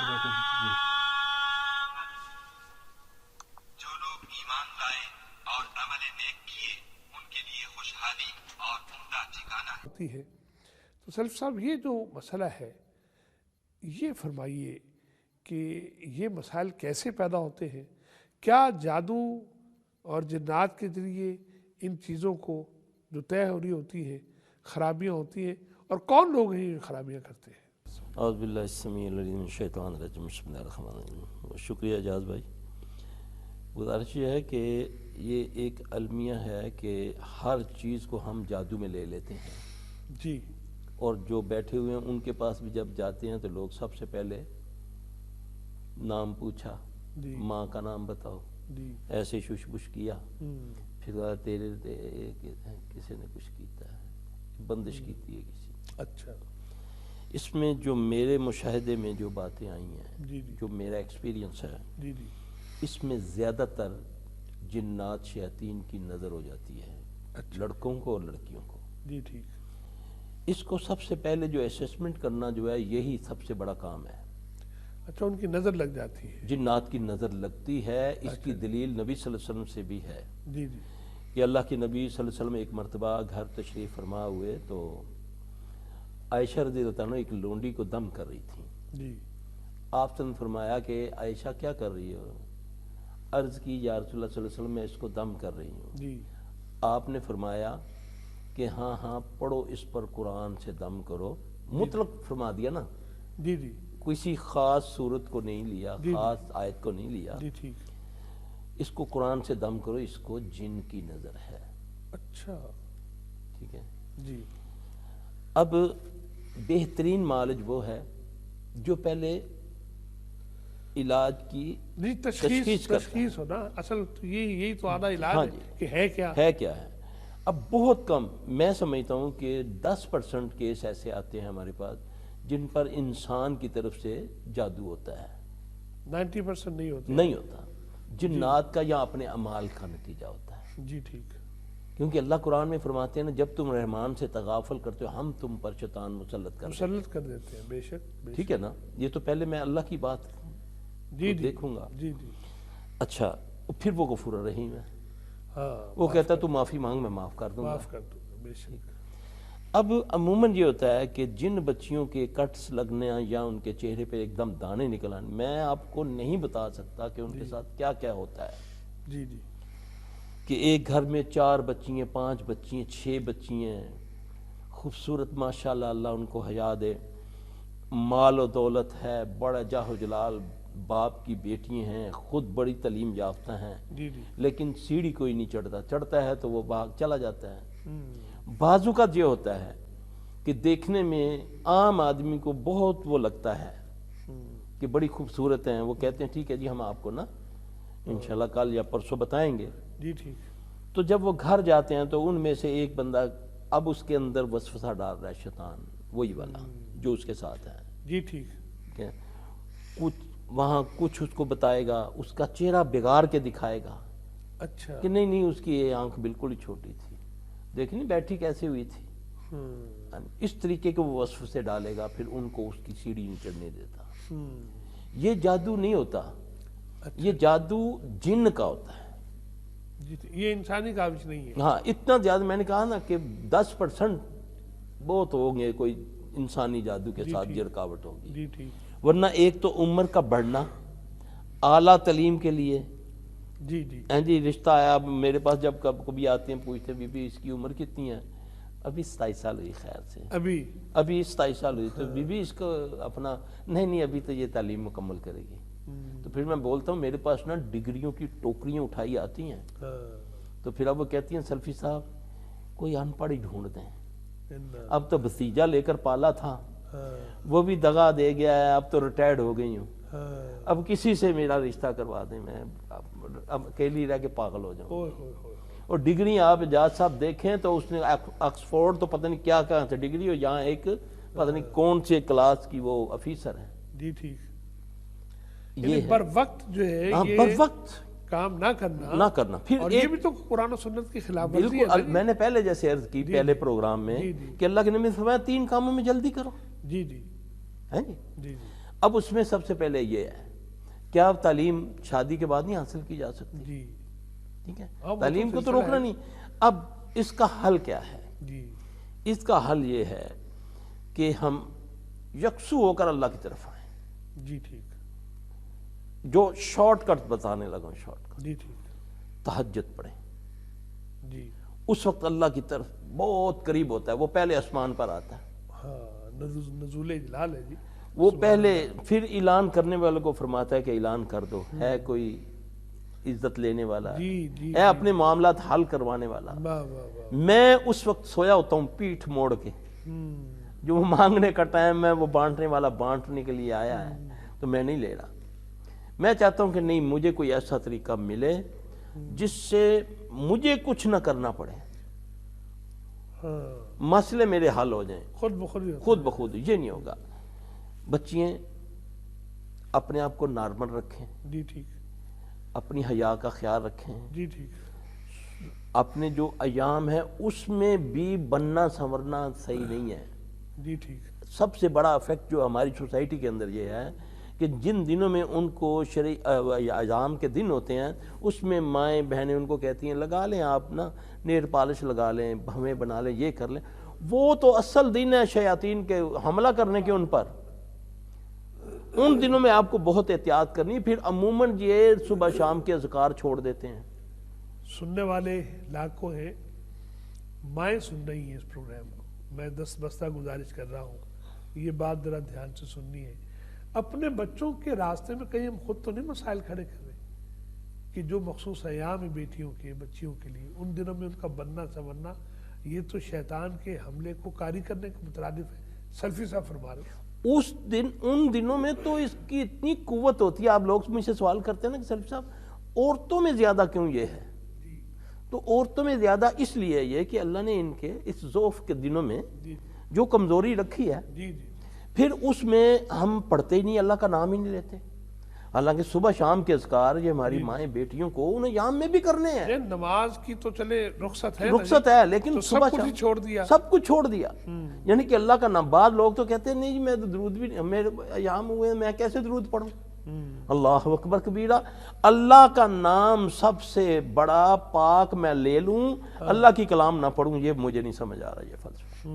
जो लोग ईमान लाए और अमल नेक किए उनके लिए खुशहाली और उम्दा ठिकाना है। तो सल्फ साहब ये जो मसला है ये फरमाइए कि ये मसाइल कैसे पैदा होते हैं, क्या जादू और जिन्नात के ज़रिए इन चीज़ों को जो तय हो रही होती हैं ख़राबियाँ होती हैं, और कौन लोग हैं ये खराबियाँ करते हैं? शुक्रिया एजाज भाई। गुजारिश ये है कि ये एक अलमिया है कि हर चीज़ को हम जादू में ले लेते हैं जी, और जो बैठे हुए हैं उनके पास भी जब जाते हैं तो लोग सबसे पहले नाम पूछा, जी, माँ का नाम बताओ, जी, ऐसे शुशबुश किया, फिर कहा तेरे किसी ने कुछ कीता है, बंदिश की थी किसी। अच्छा, इसमें जो मेरे मुशाहिदे में जो बातें आई हैं, जी, जी, जो मेरा एक्सपीरियंस है, जी, जी, इसमें ज़्यादातर जिन्नात शयातीन की नज़र हो जाती है, अच्छा, लड़कों को और लड़कियों को। जी, ठीक, इसको सबसे पहले जो असेसमेंट करना जो है यही सबसे बड़ा काम है। अच्छा, उनकी नज़र लग जाती है। जिन्नात की नज़र लगती है, इसकी अच्छा। दलील नबी सल्लल्लाहु अलैहि वसल्लम से भी है जी, जी, कि अल्लाह के नबी सल्लल्लाहु अलैहि वसल्लम एक मरतबा घर तशरीफ़ फरमा हुए तो आयशा रज़ियल्लाहु अन्हा एक लोंडी को दम कर रही थी। जी, आपने फरमाया कि आयशा क्या कर रही हो? अर्ज़ की या रसूलुल्लाह सल्लल्लाहु अलैहि वसल्लम मैं इसको दम कर रही हूँ। जी, आपने फरमाया कि हाँ हाँ पढ़ो इस पर कुरान से दम करो। मुतलक फरमा दिया ना, जी, जी, किसी ख़ास सूरत को नहीं लिया, जी, जी। ख़ास आयत को नहीं लिया। जी, ठीक, इसको कुरान से दम करो, इसको जिन की नज़र है। अच्छा, ठीक है। जी, अब बेहतरीन मालिज वो है जो पहले इलाज की जी, तशख़ीस करता है। तशख़ीस हो ना, असल तो यही तो आधा इलाज हाँ है जी। कि है क्या। है क्या है। अब बहुत कम, मैं समझता हूँ कि 10% केस ऐसे आते हैं हमारे पास जिन पर इंसान की तरफ से जादू होता है। 90% नहीं होते। नहीं होता, जिन्नात का या अपने अमाल का नतीजा होता है। जी, ठीक, क्योंकि अल्लाह कुरान में फरमाते हैं ना, जब तुम रहमान से तगाफल करते हो हम तुम पर शैतान मुसल्लत कर देते हैं। मुसल्लत कर देते हैं, बेशक, बेशक। ठीक है ना। ये तो पहले मैं अल्लाह की बात जी, तो जी, देखूंगा। जी, जी, अच्छा, फिर वो गफूर रहीम है, हाँ, वो कहता है तू माफ़ी मांग मैं माफ़ कर दूंगा। माफ़ कर दूंगा, बेशक। अब अमूमन ये होता है कि जिन बच्चियों के कट्स लगने या उनके चेहरे पे एकदम दाने निकल आने, मैं आपको नहीं बता सकता कि उनके साथ क्या क्या होता है। जी, जी, कि एक घर में 4 बच्चियाँ, 5 बच्चियाँ, 6 बच्चियाँ, खूबसूरत माशाल्लाह, अल्लाह उनको हया दे, माल और दौलत है, बड़ा जाहो जलाल, बाप की बेटियाँ हैं, खुद बड़ी तलीम याफ्ता हैं, जी, जी, लेकिन सीढ़ी कोई नहीं चढ़ता, चढ़ता है तो वो भाग चला जाता है। बाजू का ये होता है कि देखने में आम आदमी को बहुत वो लगता है कि बड़ी खूबसूरत हैं, वो कहते हैं ठीक है जी हम आपको ना इंशाल्लाह कल या परसों बताएंगे। जी, ठीक, तो जब वो घर जाते हैं तो उनमें से एक बंदा अब उसके अंदर वसवसा डाल रहा है, शैतान वही वाला जो उसके साथ है। जी, ठीक, ठीक है? कुछ वहाँ कुछ उसको बताएगा, उसका चेहरा बिगाड़ के दिखाएगा अच्छा, कि नहीं नहीं उसकी ये आंख बिल्कुल ही छोटी थी, देखनी बैठी कैसे हुई थी। इस तरीके के वो वसवसे डालेगा, फिर उनको उसकी सीढ़ी नहीं चढ़ने देता। ये जादू नहीं होता, ये जादू जिन्न का होता है। जी, ये इंसानी काबिज नहीं है। हाँ, इतना ज्यादा मैंने कहा ना कि 10% बहुत होंगे कोई इंसानी जादू के जी, साथ ठीक। ये रुकावट होगी। जी, ठीक, वरना एक तो उम्र का बढ़ना, आला तलीम के लिए जी, जी, जी रिश्ता आया। अब मेरे पास जब कभी आते हैं पूछते हैं बीबी इसकी उम्र कितनी है, अभी 27 साल हुई, खैर से अभी 27 साल हुई। तो बीबी इसको अपना नहीं अभी तो ये तालीम मुकम्मल करेगी। तो फिर मैं बोलता हूँ मेरे पास ना डिग्रियों की टोकरियाँ उठाई आती हैं। तो फिर अब वो कहती हैं सल्फी साहब कोई अनपढ़ ही ढूंढ दें, अब तो भतीजा लेकर पाला था वो भी दगा दे गया है, अब तो रिटायर्ड हो गई हूँ, अब किसी से मेरा रिश्ता करवा दें, मैं अब अकेली रह के पागल हो जाऊँ। और डिग्री आप एजाज साहब देखें तो उसने ऑक्सफोर्ड तो पता नहीं क्या कहा था डिग्री, और यहाँ एक पता नहीं कौन से क्लास की वो ऑफिसर है। जी, ठीक, ये बर वक्त जो है ये बर वक्त काम ना करना फिर और ये भी तो कुरान और सुन्नत की खिलाफवर्जी है। बिल्कुल, मैंने पहले जैसे अर्ज की पहले प्रोग्राम में कि अल्लाह के नबी ने फरमाया 3 कामों में जल्दी करो। जी, जी, है जी। जी, जी, اب اس میں سب سے پہلے یہ ہے کیا تعلیم شادی کے بعد نہیں حاصل کی جا سکتی؟ جی ٹھیک ہے، تعلیم کو تو روکنا نہیں. اب اس کا حل کیا ہے؟ جی اس کا حل یہ ہے کہ ہم یکسو ہو کر اللہ کی طرف آئیں. جی ٹھیک. جو شارٹ کٹ بتانے لگا، شارٹ کٹ. جی ٹھیک. تہجد پڑھیں. جی اس وقت اللہ کی طرف بہت قریب ہوتا ہے، وہ پہلے آسمان پر آتا ہے. ہاں نزول جلال ہے جی. وہ پہلے پھر اعلان کرنے والے کو فرماتا ہے کہ اعلان کر دو، ہے کوئی عزت لینے والا، ہے اپنے معاملات حل کروانے والا. میں اس وقت سویا ہوتا ہوں پیٹھ موڑ کے، جو وہ مانگنے کا ٹائم ہے، وہ بانٹنے والا بانٹنے کے لیے آیا ہے، تو میں نہیں لے رہا. میں چاہتا ہوں کہ نہیں، مجھے کوئی ایسا طریقہ ملے جس سے مجھے کچھ نہ کرنا پڑے، مسئلے میرے حل ہو جائیں خود بخود. یہ نہیں ہوگا. بچیاں اپنے آپ کو نارمل رکھیں. جی ٹھیک. اپنی حیا کا خیال رکھیں. جی ٹھیک. اپنے جو ایام ہے اس میں بھی بننا سنورنا صحیح نہیں ہے. جی ٹھیک. سب سے بڑا افیکٹ جو ہماری سوسائٹی کے اندر یہ ہے کہ جن دنوں میں ان کو شرعی ایام کے دن ہوتے ہیں، اس میں مائیں بہنیں ان کو کہتی ہیں لگا لیں آپ نا، نیل پالش لگا لیں، بھویں بنا لیں، یہ کر لیں. وہ تو اصل دن ہے شیاطین کے حملہ کرنے کے ان پر. ان دنوں میں آپ کو بہت احتیاط کرنی. پھر عموماً یہ صبح شام کے اذکار چھوڑ دیتے ہیں. سننے والے لاکھوں ہیں، مائیں سن رہی ہیں اس پروگرام کو. میں دستبستہ گزارش کر رہا ہوں، یہ بات ذرا دھیان سے سننی ہے. اپنے بچوں کے راستے میں کہیں ہم خود تو نہیں مسائل کھڑے کر رہے کہ جو مخصوص ایام ہے بیٹیوں کے بچیوں کے لیے، ان دنوں میں ان کا بننا سنورنا یہ تو شیطان کے حملے کو کاری کرنے کے مترادف ہے. سلفی صاحب فرما رہے ہیں اس دن، ان دنوں میں تو اس کی اتنی قوت ہوتی ہے. آپ لوگ مجھ سے سوال کرتے ہیں نا کہ سلفی صاحب عورتوں میں زیادہ کیوں یہ ہے؟ تو عورتوں میں زیادہ اس لیے یہ کہ اللہ نے ان کے اس ضعف کے دنوں میں جو کمزوری رکھی ہے، پھر اس میں ہم پڑھتے ہی نہیں، اللہ کا نام ہی نہیں لیتے. حالانکہ صبح شام کے اذکار یہ ہماری مائیں بیٹیوں کو انہیں یام میں بھی کرنے ہیں. نماز کی تو چلے رخصت ہے لیکن صبح شام چھوڑ دیا، سب کچھ چھوڑ دیا. یعنی کہ اللہ کا نام. بعض لوگ تو کہتے ہیں نہیں جی میں تو درود بھی میرے ایام ہوئے میں کیسے درود پڑھوں. اللہ اکبر کبیرہ. اللہ کا نام سب سے بڑا پاک میں لے لوں، اللہ کی کلام نہ پڑھوں، یہ مجھے نہیں سمجھ آ رہا یہ فلسفہ.